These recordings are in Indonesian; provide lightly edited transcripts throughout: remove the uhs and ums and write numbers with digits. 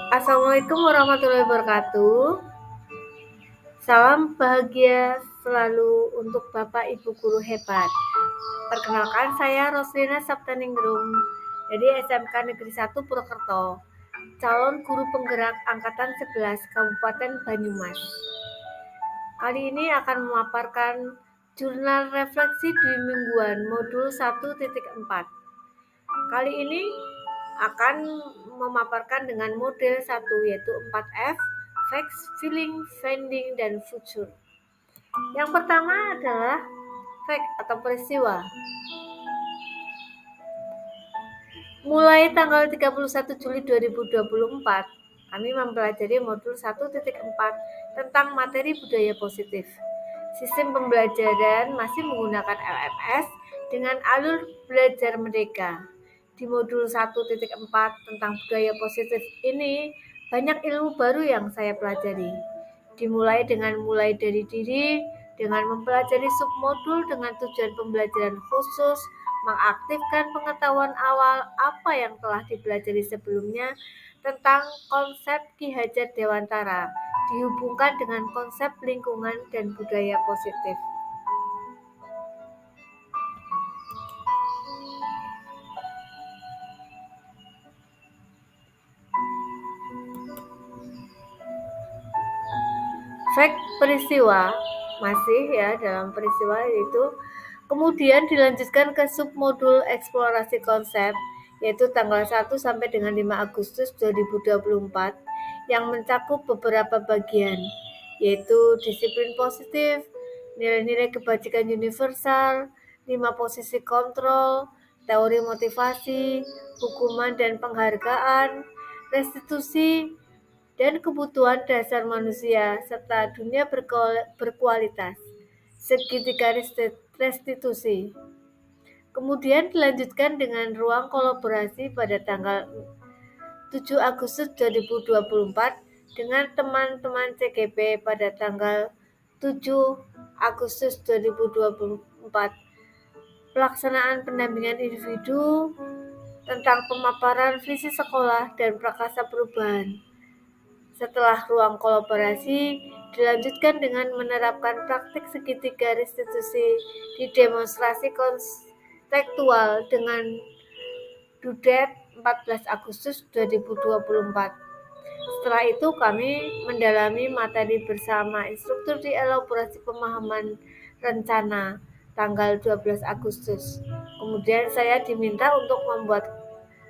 Assalamualaikum warahmatullahi wabarakatuh. Salam bahagia selalu untuk Bapak Ibu guru hebat. Perkenalkan, saya Roslina Saptaningrum dari SMK Negeri 1 Purwokerto, calon guru penggerak angkatan 11 Kabupaten Banyumas. Kali ini akan memaparkan jurnal refleksi dwi mingguan modul 1.4. Kali ini akan memaparkan dengan model 1, yaitu 4F, Facts, Feeling, Finding, dan Future. Yang pertama adalah fact atau peristiwa. Mulai tanggal 31 Juli 2024, kami mempelajari modul 1.4 tentang materi budaya positif. Sistem pembelajaran masih menggunakan LMS dengan alur belajar merdeka. Di modul 1.4 tentang budaya positif ini, banyak ilmu baru yang saya pelajari. Dimulai dari diri, dengan mempelajari submodul dengan tujuan pembelajaran khusus, mengaktifkan pengetahuan awal apa yang telah dipelajari sebelumnya tentang konsep Ki Hajar Dewantara, dihubungkan dengan konsep lingkungan dan budaya positif. Fact peristiwa masih ya dalam peristiwa itu, kemudian dilanjutkan ke submodul eksplorasi konsep, yaitu tanggal 1 sampai dengan 5 Agustus 2024 yang mencakup beberapa bagian, yaitu disiplin positif, nilai-nilai kebajikan universal, 5 posisi kontrol, teori motivasi, hukuman dan penghargaan, restitusi, dan kebutuhan dasar manusia, serta dunia berkualitas, segitiga restitusi. Kemudian dilanjutkan dengan ruang kolaborasi pada tanggal 7 Agustus 2024 dengan teman-teman CGP pada tanggal 7 Agustus 2024. Pelaksanaan pendampingan individu tentang pemaparan visi sekolah dan prakarsa perubahan. Setelah ruang kolaborasi, dilanjutkan dengan menerapkan praktik segitiga restitusi di demonstrasi konstekstual dengan Dudet 14 Agustus 2024. Setelah itu kami mendalami materi bersama instruktur di elaborasi pemahaman rencana tanggal 12 Agustus. Kemudian saya diminta untuk membuat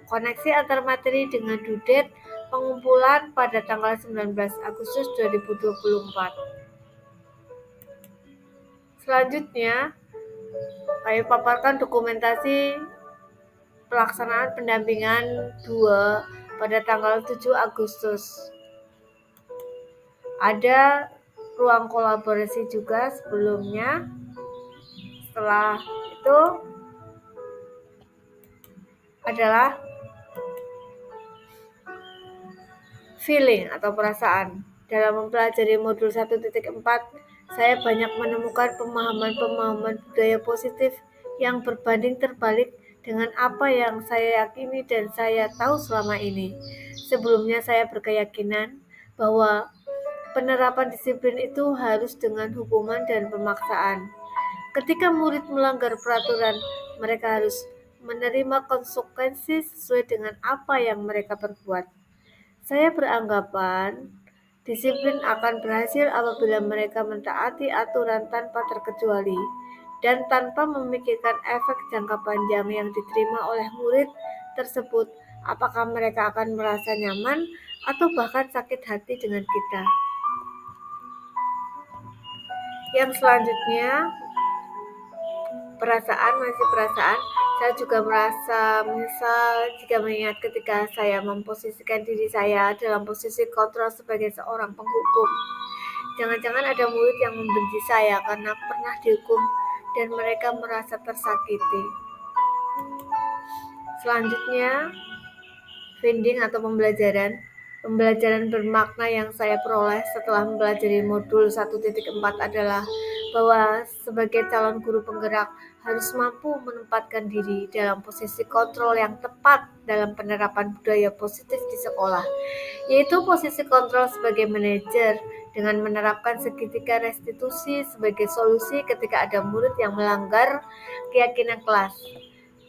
koneksi antar materi dengan Dudet pengumpulan pada tanggal 19 Agustus 2024. Selanjutnya, kami paparkan dokumentasi pelaksanaan pendampingan 2 pada tanggal 7 Agustus. Ada ruang kolaborasi juga sebelumnya. Setelah itu adalah feeling atau perasaan. Dalam mempelajari modul 1.4, saya banyak menemukan pemahaman-pemahaman budaya positif yang berbanding terbalik dengan apa yang saya yakini dan saya tahu selama ini. Sebelumnya saya berkeyakinan bahwa penerapan disiplin itu harus dengan hukuman dan pemaksaan. Ketika murid melanggar peraturan, mereka harus menerima konsekuensi sesuai dengan apa yang mereka perbuat. Saya beranggapan disiplin akan berhasil apabila mereka mentaati aturan tanpa terkecuali dan tanpa memikirkan efek jangka panjang yang diterima oleh murid tersebut, apakah mereka akan merasa nyaman atau bahkan sakit hati dengan kita. Yang selanjutnya, masih perasaan. Saya juga merasa menyesal jika mengingat ketika saya memposisikan diri saya dalam posisi kontrol sebagai seorang penghukum. Jangan-jangan ada murid yang membenci saya karena pernah dihukum dan mereka merasa tersakiti. Selanjutnya, finding atau pembelajaran. Pembelajaran bermakna yang saya peroleh setelah mempelajari modul 1.4 adalah bahwa sebagai calon guru penggerak harus mampu menempatkan diri dalam posisi kontrol yang tepat dalam penerapan budaya positif di sekolah. yaitu posisi kontrol sebagai manajer dengan menerapkan segitiga restitusi sebagai solusi ketika ada murid yang melanggar keyakinan kelas.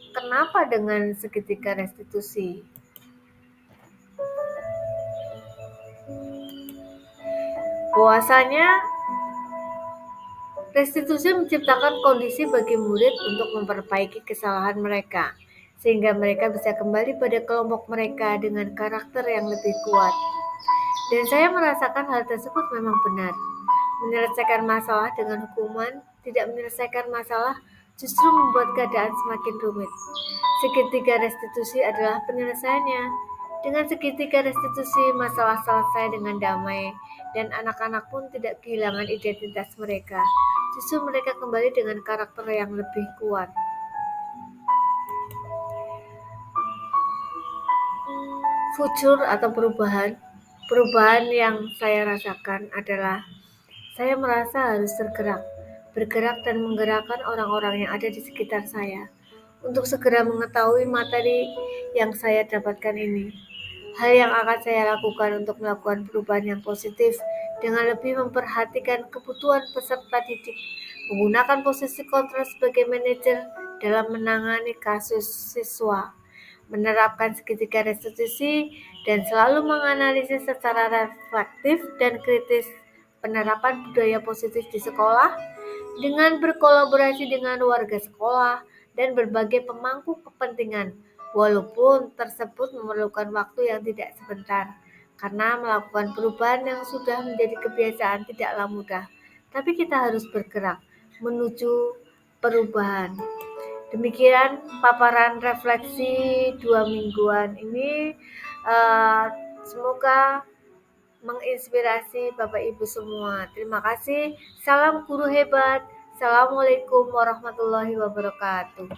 Kenapa dengan segitiga restitusi? Bahwasanya restitusi menciptakan kondisi bagi murid untuk memperbaiki kesalahan mereka, sehingga mereka bisa kembali pada kelompok mereka dengan karakter yang lebih kuat. Dan saya merasakan hal tersebut memang benar. Menyelesaikan masalah dengan hukuman, tidak menyelesaikan masalah justru membuat keadaan semakin rumit. Segitiga restitusi adalah penyelesaiannya. Dengan segitiga restitusi, masalah selesai dengan damai, dan anak-anak pun tidak kehilangan identitas mereka. Justru mereka kembali dengan karakter yang lebih kuat. Future atau perubahan yang saya rasakan adalah saya merasa harus bergerak dan menggerakkan orang-orang yang ada di sekitar saya untuk segera mengetahui materi yang saya dapatkan ini. Hal yang akan saya lakukan untuk melakukan perubahan yang positif dengan lebih memperhatikan kebutuhan peserta didik, menggunakan posisi kontrol sebagai manajer dalam menangani kasus siswa, menerapkan segitiga restitusi, dan selalu menganalisis secara reflektif dan kritis penerapan budaya positif di sekolah dengan berkolaborasi dengan warga sekolah dan berbagai pemangku kepentingan, walaupun tersebut memerlukan waktu yang tidak sebentar, karena melakukan perubahan yang sudah menjadi kebiasaan tidaklah mudah, tapi kita harus bergerak menuju perubahan. Demikian paparan refleksi 2 mingguan ini. Semoga menginspirasi Bapak Ibu semua. Terima kasih. Salam guru hebat. Assalamualaikum warahmatullahi wabarakatuh.